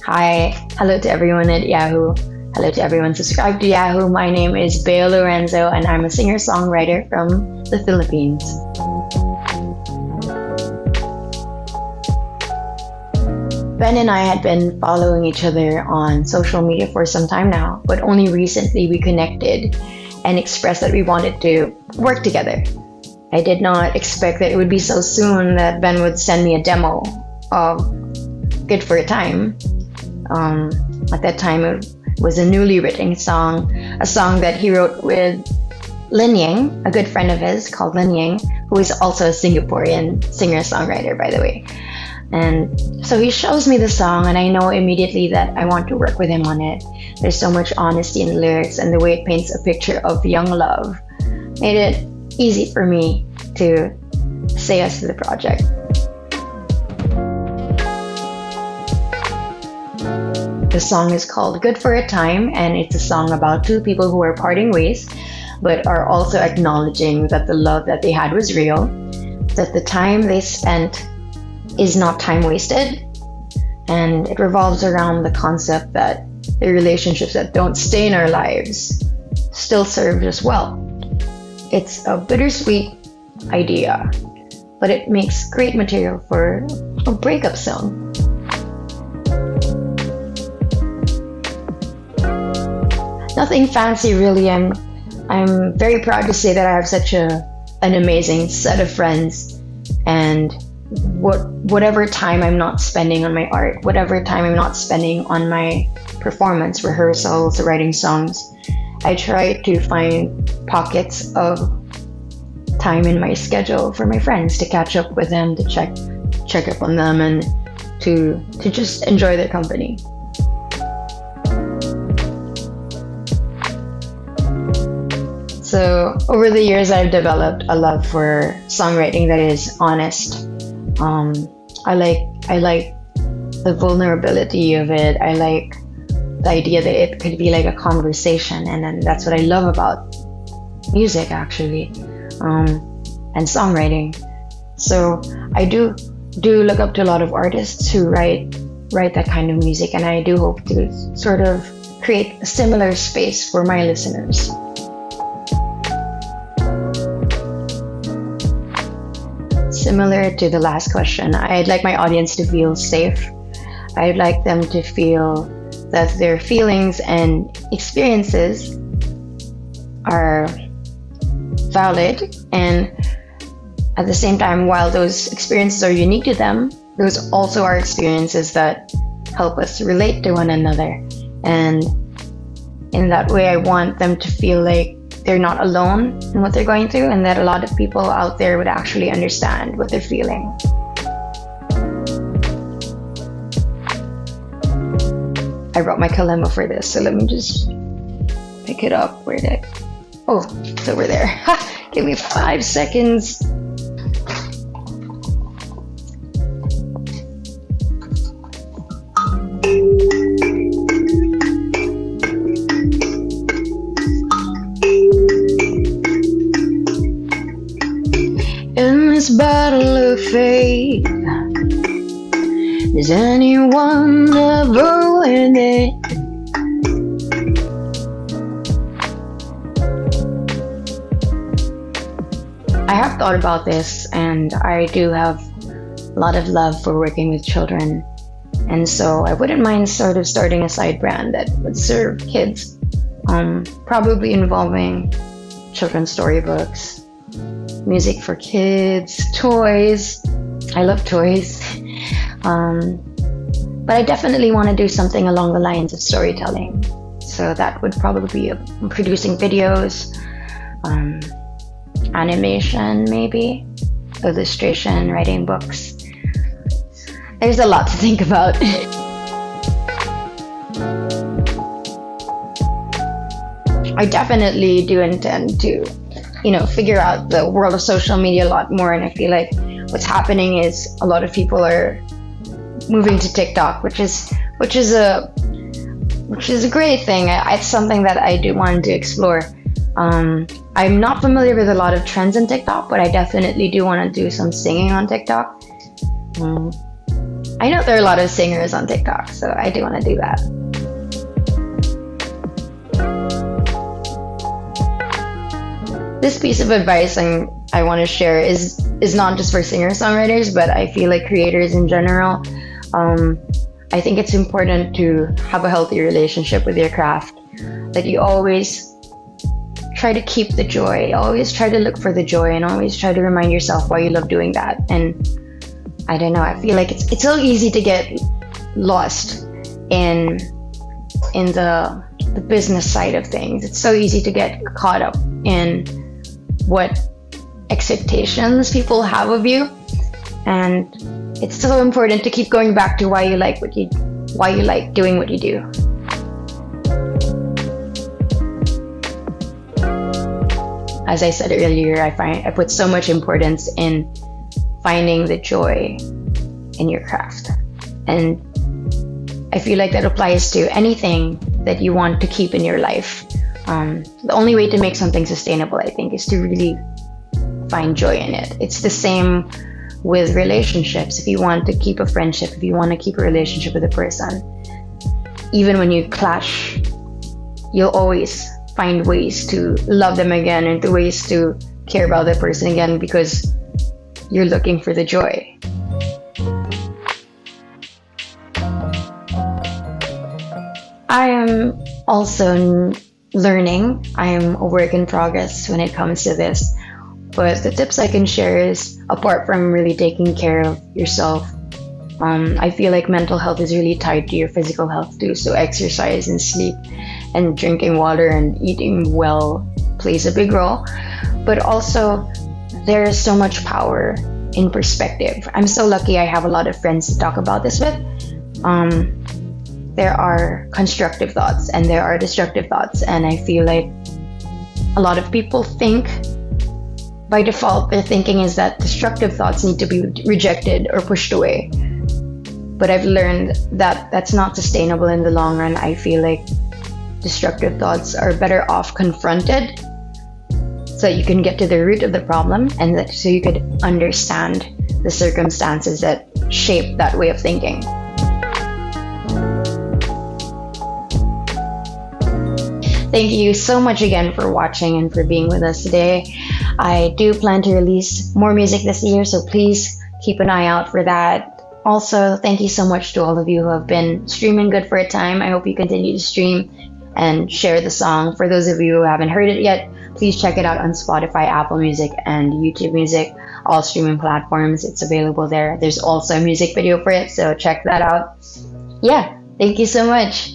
Hi, hello to everyone at Yahoo. Hello to everyone subscribed to Yahoo. My name is Bea Lorenzo and I'm a singer-songwriter from the Philippines. Ben and I had been following each other on social media for some time now, but only recently we connected and expressed that we wanted to work together. I did not expect that it would be so soon that Ben would send me a demo of Good for a Time. At that time, it was a newly written song, a song that he wrote with Lin Yang, a good friend of his called Lin Yang, who is also a Singaporean singer-songwriter, by the way. And so he shows me the song, and I know immediately that I want to work with him on it. There's so much honesty in the lyrics, and the way it paints a picture of young love made it easy for me to say yes to the project. The song is called Good for a Time, and it's a song about two people who are parting ways, but are also acknowledging that the love that they had was real, that the time they spent is not time wasted, and it revolves around the concept that the relationships that don't stay in our lives still serve us well. It's a bittersweet idea, but it makes great material for a breakup song. Nothing fancy really. I'm very proud to say that I have such an amazing set of friends, and whatever time I'm not spending on my art, whatever time I'm not spending on my performance, rehearsals, writing songs, I try to find pockets of time in my schedule for my friends, to catch up with them, to check up on them, and to just enjoy their company. So over the years, I've developed a love for songwriting that is honest. I like the vulnerability of it. I like the idea that it could be like a conversation, and then that's what I love about music, actually, and songwriting. So I do look up to a lot of artists who write that kind of music, and I do hope to sort of create a similar space for my listeners. Similar to the last question, I'd like my audience to feel safe. I'd like them to feel that their feelings and experiences are valid, and at the same time, while those experiences are unique to them, those also are experiences that help us relate to one another. And in that way, I want them to feel like they're not alone in what they're going through, and that a lot of people out there would actually understand what they're feeling. I brought my Kalimba for this, so let me just pick it up. Where did Oh, it's over there. Give me 5 seconds. In this battle of fate, does anyone ever win it? I have thought about this, and I do have a lot of love for working with children, and so I wouldn't mind sort of starting a side brand that would serve kids, probably involving children's storybooks, music for kids, toys. I love toys. But I definitely want to do something along the lines of storytelling. So that would probably be producing videos, animation maybe, illustration, writing books. There's a lot to think about. I definitely do intend to figure out the world of social media a lot more, and I feel like what's happening is a lot of people are moving to TikTok, which is a great thing. It's something that I do want to explore. I'm not familiar with a lot of trends in TikTok, but I definitely do want to do some singing on TikTok. I know there are a lot of singers on TikTok, so I do want to do that. This piece of advice I want to share is not just for singer-songwriters, but I feel like creators in general. I think it's important to have a healthy relationship with your craft. That you always try to keep the joy, always try to look for the joy, and always try to remind yourself why you love doing that. And I don't know, I feel like it's so easy to get lost in the business side of things. It's so easy to get caught up in what expectations people have of you, and it's so important to keep going back to why you like doing what you do. As I said earlier, I put so much importance in finding the joy in your craft. And I feel like that applies to anything that you want to keep in your life. The only way to make something sustainable, I think, is to really find joy in it. It's the same with relationships. If you want to keep a friendship, if you want to keep a relationship with a person, even when you clash, you'll always find ways to love them again and ways to care about that person again because you're looking for the joy. I am also learning. I am a work in progress when it comes to this. But the tips I can share is, apart from really taking care of yourself, I feel like mental health is really tied to your physical health too. So exercise and sleep and drinking water and eating well plays a big role. But also, there is so much power in perspective. I'm so lucky I have a lot of friends to talk about this with. There are constructive thoughts and there are destructive thoughts. And I feel like a lot of people think, by default, their thinking is that destructive thoughts need to be rejected or pushed away. But I've learned that that's not sustainable in the long run. I feel like destructive thoughts are better off confronted so that you can get to the root of the problem and that so you could understand the circumstances that shape that way of thinking. Thank you so much again for watching and for being with us today. I do plan to release more music this year, so please keep an eye out for that. Also, thank you so much to all of you who have been streaming Good for a Time. I hope you continue to stream and share the song. For those of you who haven't heard it yet, please check it out on Spotify, Apple Music, and YouTube Music, all streaming platforms. It's available there. There's also a music video for it, so check that out. Yeah, thank you so much.